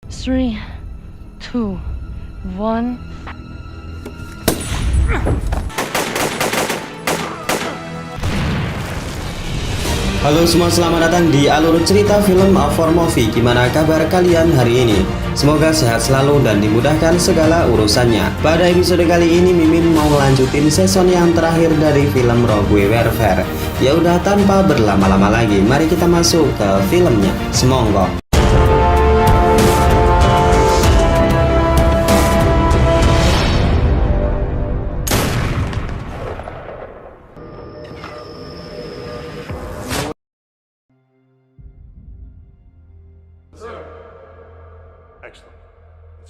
3, 2, 1. Halo semua, selamat datang di alur cerita film A4 Movie. Gimana kabar kalian hari ini? Semoga sehat selalu dan dimudahkan segala urusannya. Pada episode kali ini Mimin mau ngelanjutin season yang terakhir dari film Rogue Warfare. Ya udah, tanpa berlama-lama lagi, mari kita masuk ke filmnya. Semonggo.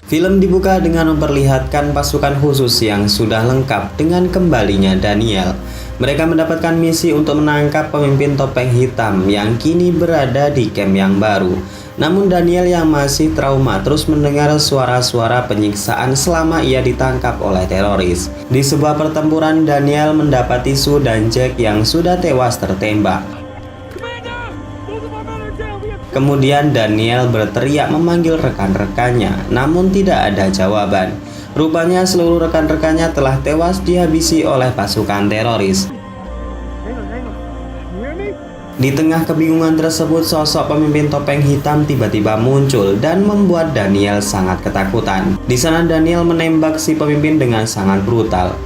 Film dibuka dengan memperlihatkan pasukan khusus yang sudah lengkap dengan kembalinya Daniel. Mereka mendapatkan misi untuk menangkap pemimpin topeng hitam yang kini berada di camp yang baru. Namun Daniel yang masih trauma terus mendengar suara-suara penyiksaan selama ia ditangkap oleh teroris. Di sebuah pertempuran, Daniel mendapati Sue dan Jack yang sudah tewas tertembak. Kemudian Daniel berteriak memanggil rekan-rekannya, namun tidak ada jawaban. Rupanya seluruh rekan-rekannya telah tewas dihabisi oleh pasukan teroris. Di tengah kebingungan tersebut, sosok pemimpin topeng hitam tiba-tiba muncul dan membuat Daniel sangat ketakutan. Di sana Daniel menembak si pemimpin dengan sangat brutal.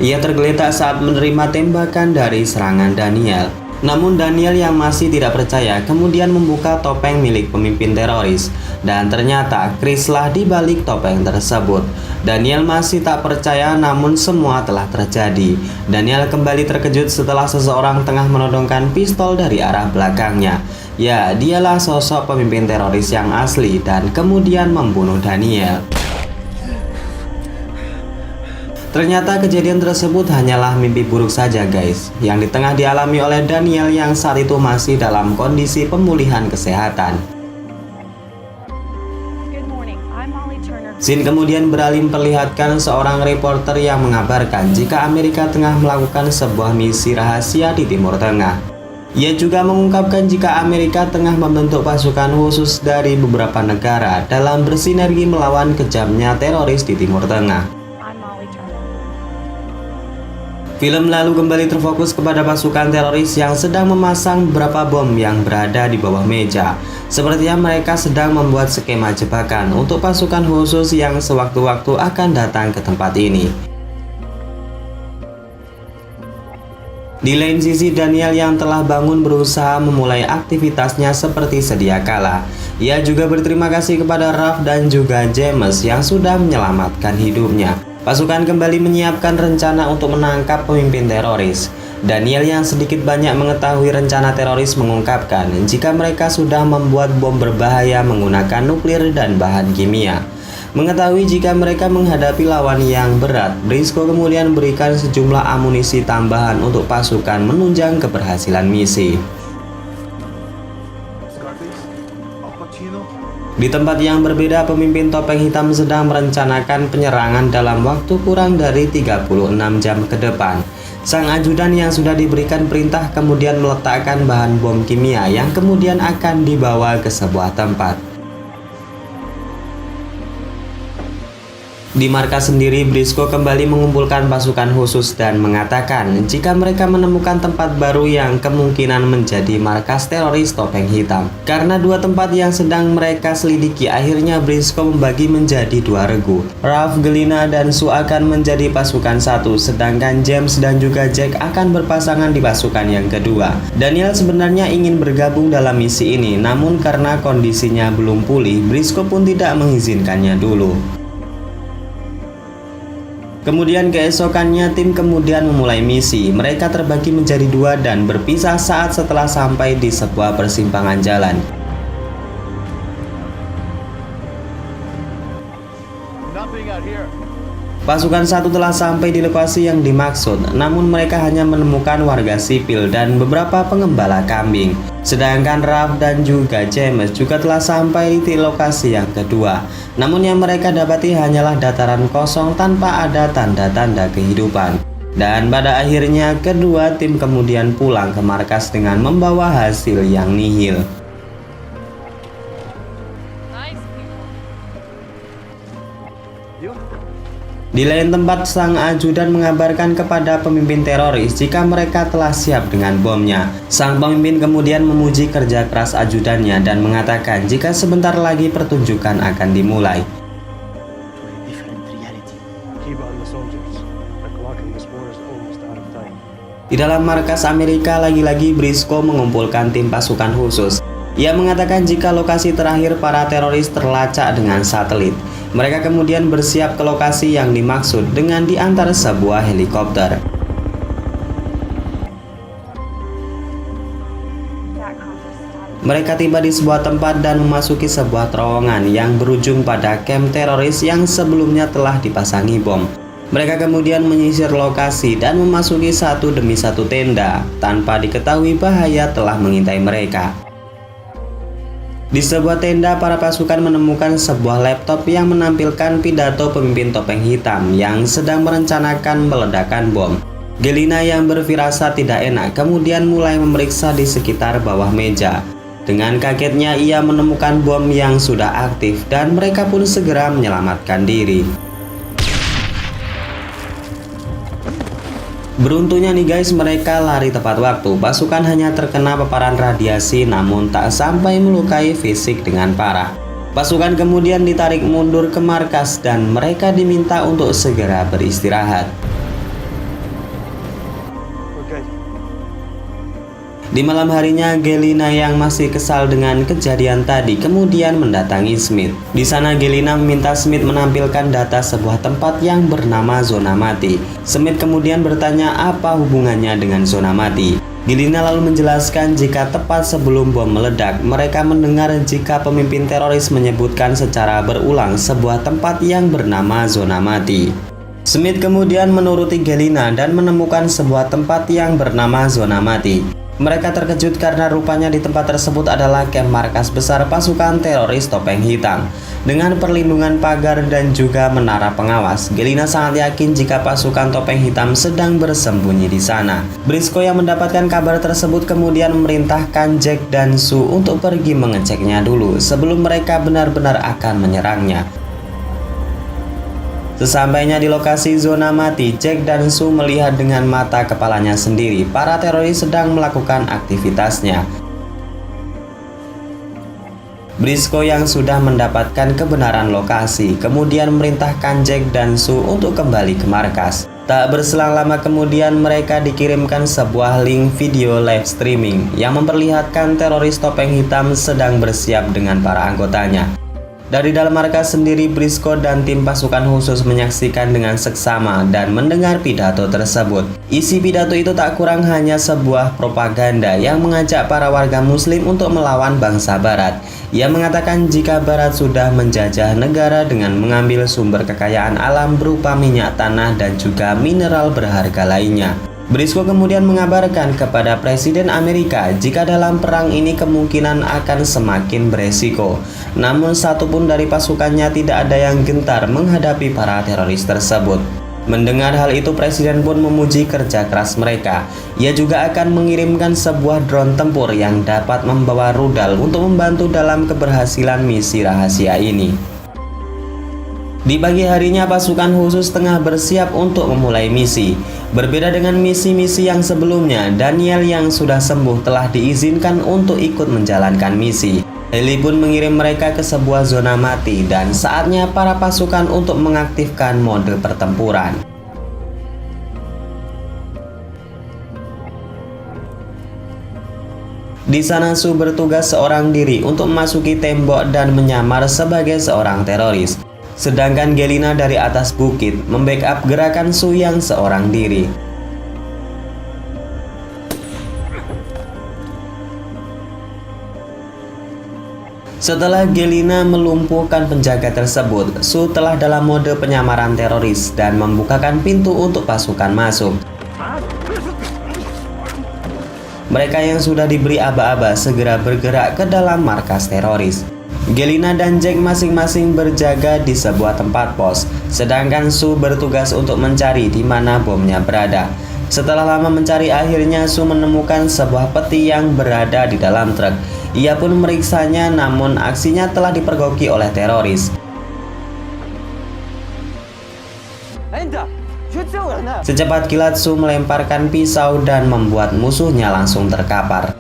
Ia tergeletak saat menerima tembakan dari serangan Daniel. Namun Daniel yang masih tidak percaya kemudian membuka topeng milik pemimpin teroris. Dan ternyata Chris lah di balik topeng tersebut. Daniel masih tak percaya, namun semua telah terjadi. Daniel kembali terkejut setelah seseorang tengah menodongkan pistol dari arah belakangnya. Ya, dialah sosok pemimpin teroris yang asli dan kemudian membunuh Daniel. Ternyata kejadian tersebut hanyalah mimpi buruk saja guys, yang di tengah dialami oleh Daniel yang saat itu masih dalam kondisi pemulihan kesehatan. Scene kemudian beralih memperlihatkan seorang reporter yang mengabarkan jika Amerika tengah melakukan sebuah misi rahasia di Timur Tengah. Ia juga mengungkapkan jika Amerika tengah membentuk pasukan khusus dari beberapa negara dalam bersinergi melawan kejamnya teroris di Timur Tengah. Film lalu kembali terfokus kepada pasukan teroris yang sedang memasang beberapa bom yang berada di bawah meja. Sepertinya mereka sedang membuat skema jebakan untuk pasukan khusus yang sewaktu-waktu akan datang ke tempat ini. Di lain sisi, Daniel yang telah bangun berusaha memulai aktivitasnya seperti sedia kala. Ia juga berterima kasih kepada Ralph dan juga James yang sudah menyelamatkan hidupnya. Pasukan kembali menyiapkan rencana untuk menangkap pemimpin teroris. Daniel yang sedikit banyak mengetahui rencana teroris mengungkapkan jika mereka sudah membuat bom berbahaya menggunakan nuklir dan bahan kimia. Mengetahui jika mereka menghadapi lawan yang berat, Briscoe kemudian memberikan sejumlah amunisi tambahan untuk pasukan menunjang keberhasilan misi. Di tempat yang berbeda, pemimpin topeng hitam sedang merencanakan penyerangan dalam waktu kurang dari 36 jam ke depan. Sang ajudan yang sudah diberikan perintah kemudian meletakkan bahan bom kimia yang kemudian akan dibawa ke sebuah tempat. Di markas sendiri, Briscoe kembali mengumpulkan pasukan khusus dan mengatakan jika mereka menemukan tempat baru yang kemungkinan menjadi markas teroris topeng hitam. Karena dua tempat yang sedang mereka selidiki, akhirnya Briscoe membagi menjadi dua regu. Ralph, Gelina, dan Sue akan menjadi pasukan satu, sedangkan James dan juga Jack akan berpasangan di pasukan yang kedua. Daniel sebenarnya ingin bergabung dalam misi ini, namun karena kondisinya belum pulih, Briscoe pun tidak mengizinkannya dulu. Kemudian keesokannya tim kemudian memulai misi. Mereka terbagi menjadi dua dan berpisah saat setelah sampai di sebuah persimpangan jalan. Pasukan satu telah sampai di lokasi yang dimaksud, namun mereka hanya menemukan warga sipil dan beberapa pengembala kambing. Sedangkan Ralph dan juga James juga telah sampai di lokasi yang kedua. Namun yang mereka dapati hanyalah dataran kosong tanpa ada tanda-tanda kehidupan. Dan pada akhirnya kedua tim kemudian pulang ke markas dengan membawa hasil yang nihil. Di lain tempat, sang ajudan mengabarkan kepada pemimpin teroris jika mereka telah siap dengan bomnya. Sang pemimpin kemudian memuji kerja keras ajudannya dan mengatakan jika sebentar lagi pertunjukan akan dimulai. Di dalam markas Amerika, lagi-lagi Briscoe mengumpulkan tim pasukan khusus. Ia mengatakan jika lokasi terakhir para teroris terlacak dengan satelit. Mereka kemudian bersiap ke lokasi yang dimaksud dengan diantar sebuah helikopter. Mereka tiba di sebuah tempat dan memasuki sebuah terowongan yang berujung pada kamp teroris yang sebelumnya telah dipasangi bom. Mereka kemudian menyisir lokasi dan memasuki satu demi satu tenda tanpa diketahui bahaya telah mengintai mereka. Di sebuah tenda, para pasukan menemukan sebuah laptop yang menampilkan pidato pemimpin topeng hitam yang sedang merencanakan meledakan bom. Gelina yang berfirasat tidak enak kemudian mulai memeriksa di sekitar bawah meja. Dengan kagetnya ia menemukan bom yang sudah aktif dan mereka pun segera menyelamatkan diri. Beruntungnya nih guys, mereka lari tepat waktu. Pasukan hanya terkena paparan radiasi namun tak sampai melukai fisik dengan parah. Pasukan kemudian ditarik mundur ke markas dan mereka diminta untuk segera beristirahat. Di malam harinya, Gelina yang masih kesal dengan kejadian tadi kemudian mendatangi Smith. Di sana Gelina meminta Smith menampilkan data sebuah tempat yang bernama zona mati. Smith kemudian bertanya apa hubungannya dengan zona mati. Gelina lalu menjelaskan jika tepat sebelum bom meledak, mereka mendengar jika pemimpin teroris menyebutkan secara berulang sebuah tempat yang bernama zona mati. Smith kemudian menuruti Gelina dan menemukan sebuah tempat yang bernama zona mati. Mereka terkejut karena rupanya di tempat tersebut adalah kamp markas besar pasukan teroris topeng hitam. Dengan perlindungan pagar dan juga menara pengawas, Gelina sangat yakin jika pasukan topeng hitam sedang bersembunyi di sana. Briscoe yang mendapatkan kabar tersebut kemudian memerintahkan Jack dan Sue untuk pergi mengeceknya dulu sebelum mereka benar-benar akan menyerangnya. Sesampainya di lokasi zona mati, Jack dan Sue melihat dengan mata kepalanya sendiri para teroris sedang melakukan aktivitasnya. Briscoe yang sudah mendapatkan kebenaran lokasi kemudian memerintahkan Jack dan Sue untuk kembali ke markas. Tak berselang lama kemudian mereka dikirimkan sebuah link video live streaming yang memperlihatkan teroris topeng hitam sedang bersiap dengan para anggotanya. Dari dalam markas sendiri, Briscoe dan tim pasukan khusus menyaksikan dengan seksama dan mendengar pidato tersebut. Isi pidato itu tak kurang hanya sebuah propaganda yang mengajak para warga muslim untuk melawan bangsa barat. Ia mengatakan jika barat sudah menjajah negara dengan mengambil sumber kekayaan alam berupa minyak tanah dan juga mineral berharga lainnya. Briscoe kemudian mengabarkan kepada Presiden Amerika jika dalam perang ini kemungkinan akan semakin beresiko. Namun satupun dari pasukannya tidak ada yang gentar menghadapi para teroris tersebut. Mendengar hal itu, Presiden pun memuji kerja keras mereka. Ia juga akan mengirimkan sebuah drone tempur yang dapat membawa rudal untuk membantu dalam keberhasilan misi rahasia ini. Di pagi harinya, pasukan khusus tengah bersiap untuk memulai misi. Berbeda dengan misi-misi yang sebelumnya, Daniel yang sudah sembuh telah diizinkan untuk ikut menjalankan misi. Heli pun mengirim mereka ke sebuah zona mati dan saatnya para pasukan untuk mengaktifkan mode pertempuran. Di sana Sue bertugas seorang diri untuk memasuki tembok dan menyamar sebagai seorang teroris. Sedangkan Gelina dari atas bukit membackup gerakan Sue yang seorang diri. Setelah Gelina melumpuhkan penjaga tersebut, Sue telah dalam mode penyamaran teroris dan membukakan pintu untuk pasukan masuk. Mereka yang sudah diberi aba-aba segera bergerak ke dalam markas teroris. Gelina dan Jack masing-masing berjaga di sebuah tempat pos, sedangkan Sue bertugas untuk mencari di mana bomnya berada. Setelah lama mencari, akhirnya Sue menemukan sebuah peti yang berada di dalam truk. Ia pun meriksanya, namun aksinya telah dipergoki oleh teroris. Secepat kilat Sue melemparkan pisau dan membuat musuhnya langsung terkapar.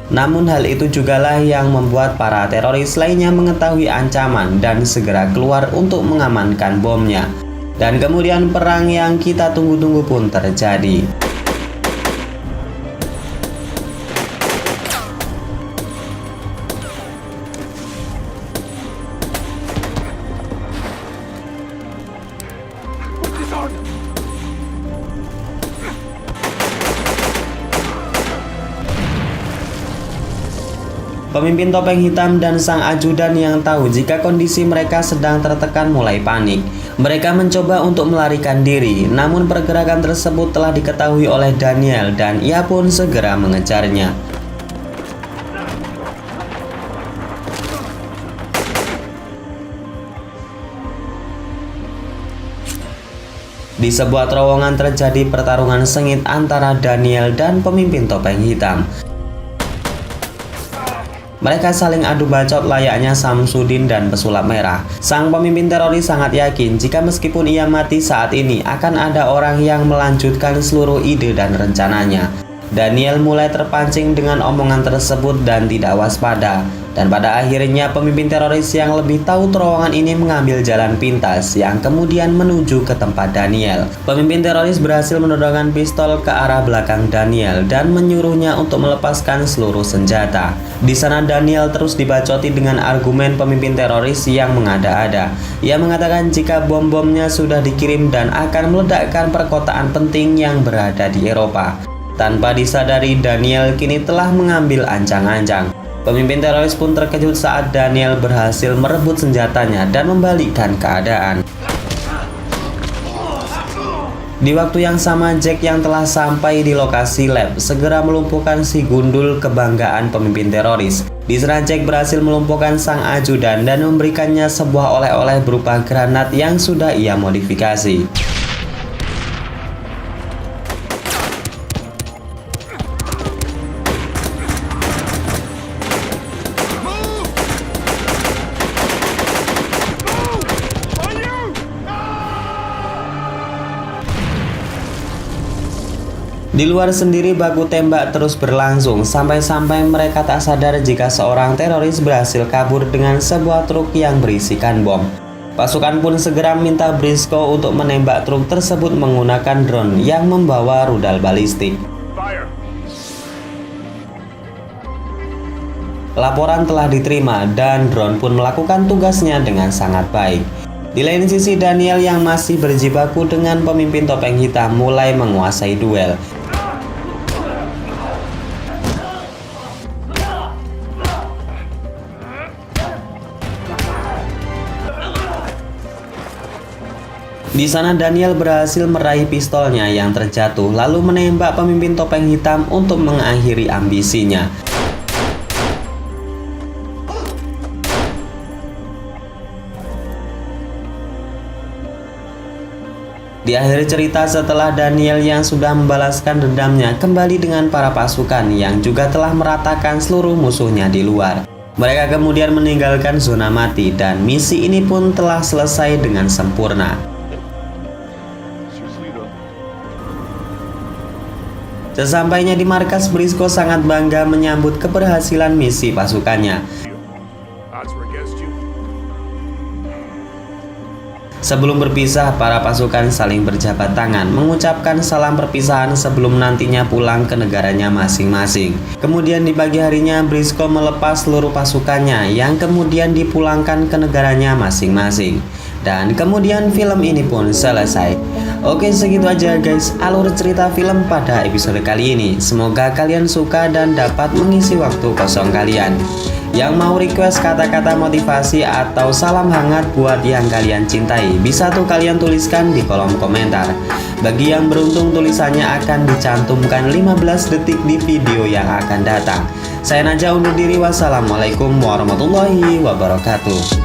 Namun hal itu jugalah yang membuat para teroris lainnya mengetahui ancaman dan segera keluar untuk mengamankan bomnya. Dan kemudian perang yang kita tunggu-tunggu pun terjadi. Pemimpin topeng hitam dan sang ajudan yang tahu jika kondisi mereka sedang tertekan mulai panik. Mereka mencoba untuk melarikan diri, namun pergerakan tersebut telah diketahui oleh Daniel dan ia pun segera mengejarnya. Di sebuah terowongan terjadi pertarungan sengit antara Daniel dan pemimpin topeng hitam. Mereka saling adu bacot layaknya Samsudin dan pesulap merah. Sang pemimpin teroris sangat yakin jika meskipun ia mati saat ini, akan ada orang yang melanjutkan seluruh ide dan rencananya. Daniel mulai terpancing dengan omongan tersebut dan tidak waspada. Dan pada akhirnya pemimpin teroris yang lebih tahu terowongan ini mengambil jalan pintas yang kemudian menuju ke tempat Daniel. Pemimpin teroris berhasil menodongkan pistol ke arah belakang Daniel dan menyuruhnya untuk melepaskan seluruh senjata. Di sana Daniel terus dibacoti dengan argumen pemimpin teroris yang mengada-ada. Ia mengatakan jika bom-bomnya sudah dikirim dan akan meledakkan perkotaan penting yang berada di Eropa. Tanpa disadari, Daniel kini telah mengambil ancang-ancang. Pemimpin teroris pun terkejut saat Daniel berhasil merebut senjatanya dan membalikkan keadaan. Di waktu yang sama, Jack yang telah sampai di lokasi lab segera melumpuhkan si gundul kebanggaan pemimpin teroris. Di sana Jack berhasil melumpuhkan sang ajudan dan memberikannya sebuah oleh-oleh berupa granat yang sudah ia modifikasi. Di luar sendiri baku tembak terus berlangsung sampai-sampai mereka tak sadar jika seorang teroris berhasil kabur dengan sebuah truk yang berisikan bom. Pasukan pun segera minta Briscoe untuk menembak truk tersebut menggunakan drone yang membawa rudal balistik. Laporan telah diterima dan drone pun melakukan tugasnya dengan sangat baik. Di lain sisi, Daniel yang masih berjibaku dengan pemimpin topeng hitam mulai menguasai duel. Di sana Daniel berhasil meraih pistolnya yang terjatuh lalu menembak pemimpin topeng hitam untuk mengakhiri ambisinya. Di akhir cerita, setelah Daniel yang sudah membalaskan dendamnya kembali dengan para pasukan yang juga telah meratakan seluruh musuhnya di luar. Mereka kemudian meninggalkan zona mati dan misi ini pun telah selesai dengan sempurna. Sesampainya di markas, Briscoe sangat bangga menyambut keberhasilan misi pasukannya. Sebelum berpisah, para pasukan saling berjabat tangan, mengucapkan salam perpisahan sebelum nantinya pulang ke negaranya masing-masing. Kemudian di pagi harinya, Briscoe melepas seluruh pasukannya yang kemudian dipulangkan ke negaranya masing-masing. Dan kemudian film ini pun selesai. Oke, segitu aja guys alur cerita film pada episode kali ini. Semoga kalian suka dan dapat mengisi waktu kosong kalian. Yang mau request kata-kata motivasi atau salam hangat buat yang kalian cintai, bisa tuh kalian tuliskan di kolom komentar. Bagi yang beruntung tulisannya akan dicantumkan 15 detik di video yang akan datang. Saya Najah undur diri, wassalamualaikum warahmatullahi wabarakatuh.